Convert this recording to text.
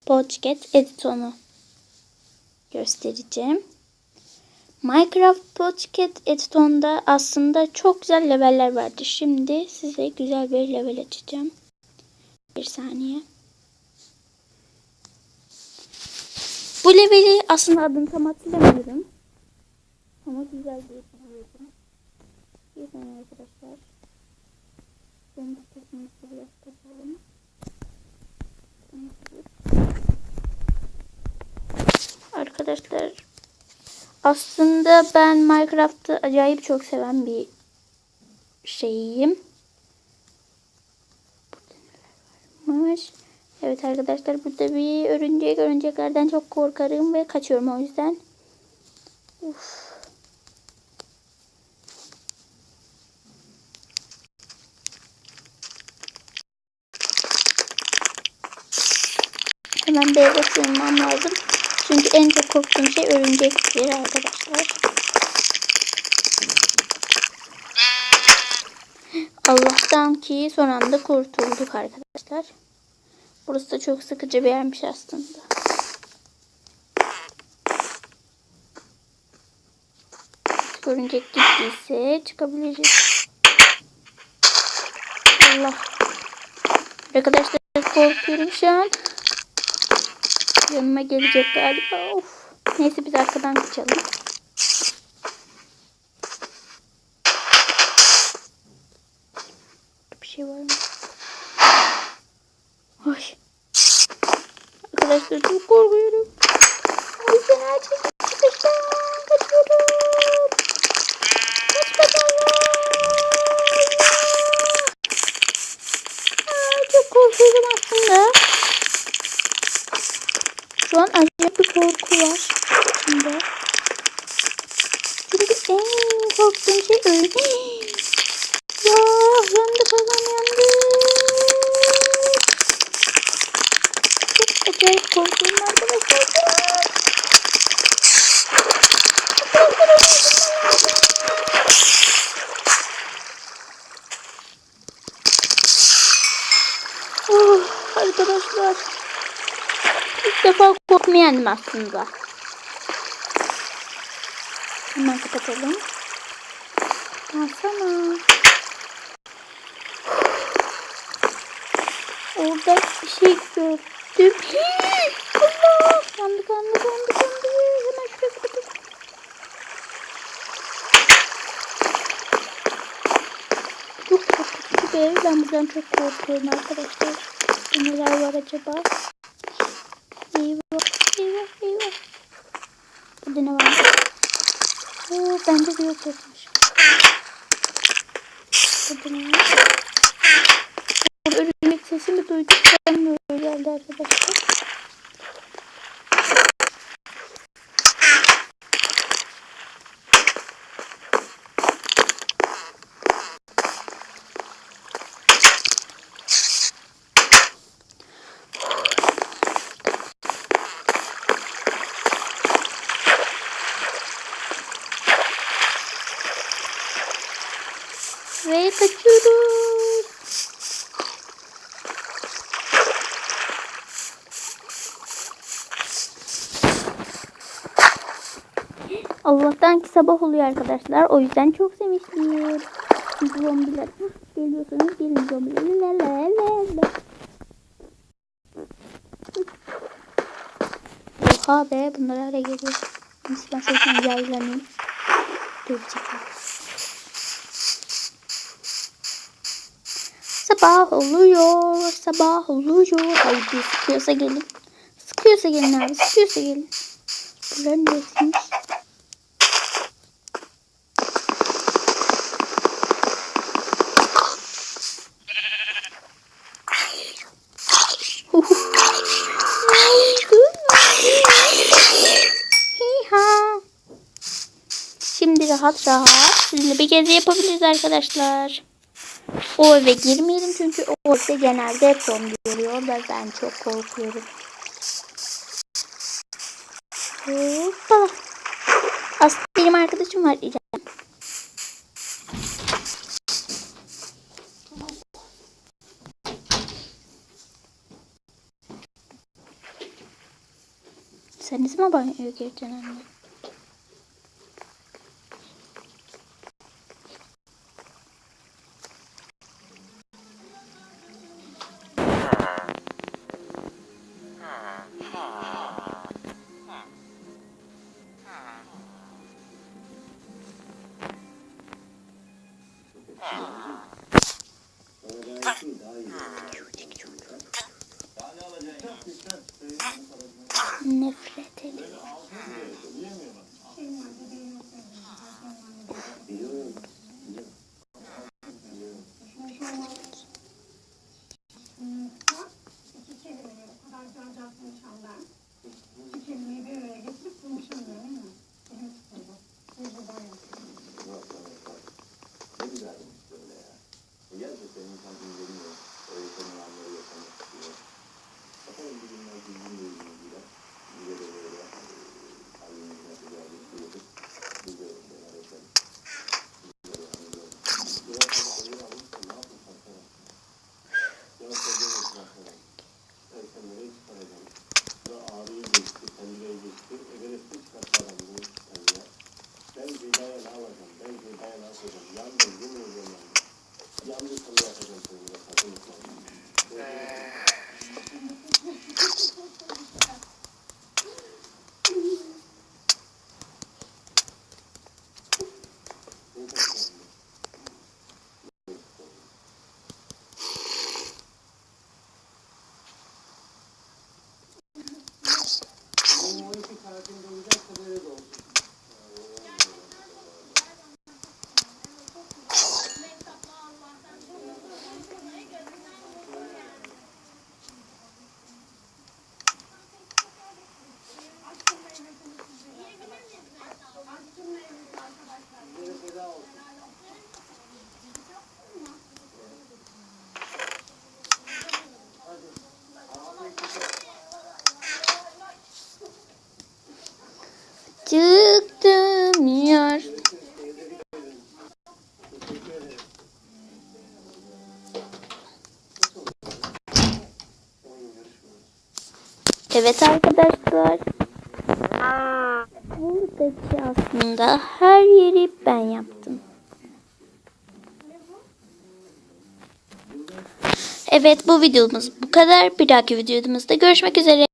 Pocket Editor'unu göstereceğim. Minecraft Pocket Editor'da aslında çok güzel leveller vardı. Şimdi size güzel bir level açacağım. Bir saniye. Bu leveli aslında adını tam hatırlamıyorum. Ama güzel bir level. Bir saniye arkadaşlar. Benim sesimi biraz kapatalım. Arkadaşlar aslında ben Minecraft'ı acayip çok seven bir şeyim. Evet arkadaşlar, burada bir örümceklerden çok korkarım ve kaçıyorum o yüzden. Uf. Hemen bir eve sığınmam lazım. Çünkü en çok korktuğum şey örümcektir arkadaşlar. Allah'tan ki son anda kurtulduk arkadaşlar. Burası da çok sıkıcı bir yermiş aslında. Örümcek gittiyse çıkabiliriz. Allah. Arkadaşlar korkuyorum şu an. Yanıma gelecek galiba. Of. Neyse biz arkadan kaçalım. Bir şey var mı? Ay. Arkadaşlar çok korkuyorum. O yüzden acil çıkıştan kaçıyorum. Çok korkuyorum aslında. Şu an acayip bir korku var içimde. Çünkü en korktuğum şey öyle. Ya yandı falan yandı. Çok acayip korkuyorum arkadaşlar. Oh, arkadaşlar. İlk defa korkmayı yendim aslında. Hemen kapatalım. Baksana. Orada bir şey gördüm. Allah! Yandı. Hemen şuraya kapatalım. Çok korkutucu bir ev. Ben buradan çok korkuyorum arkadaşlar. Neler var acaba? Eyvah. Burada ne var? Bende de yok etmiş. Burada ne var? Örümcek sesimi duydum. Sanmıyorum geldi arkadaşlar. Ve kaçıyoruz. Allah'tan ki sabah oluyor arkadaşlar. O yüzden çok sevinçliyim. Çünkü zombiler geliyorsunuz. Gelin zombiler. Oha be, bunlar hala geliyor. Neyse ben şöyle yaylanayım. Dövecekler. Sabah oluyor. Haydi sıkıyorsa gelin. Sıkıyorsa gelin. Bunlar neresiymiş? Şimdi rahat sizinle bir gezi yapabiliriz arkadaşlar. O eve girmeyelim çünkü o evde genelde hep zombi geliyor ve ben çok korkuyorum. Hoppa. Aslında benim arkadaşım var İrem. Sen ne zaman banyoya gireceksin anne? Nefret ediyorum. Gerçekten insan imreniyor. Öyle konulanları yaşamak istiyor. Bakalım bir günler bizimle ilgili bize de böyle kalbimiz nasıl geldi diyorduk. Biz de neler yaşadık. Bizlere anlıyorum. Biraz sonra oraya alırsa ne yapmışlar sana? Ya söyleyemezsin sana. Ben sen nereye çıkaracağım? Ya ağrıyı geçti, pencereyi geçti. Everest'i çıkarttı adam bunu ya. Ben Ceyda'ya ne alacağım? Ben Ceyda'ya ne yapacağım? Yandım, yemin ediyorum yandım. Yanlış sana yapacağım seninle sakınlıkla. O iki saatinde olacaksa böyle de olsun. Çıktım yar. Evet arkadaşlar. Buradaki aslında her yeri ben yaptım. Evet, bu videomuz bu kadar. Bir dahaki videomuzda görüşmek üzere.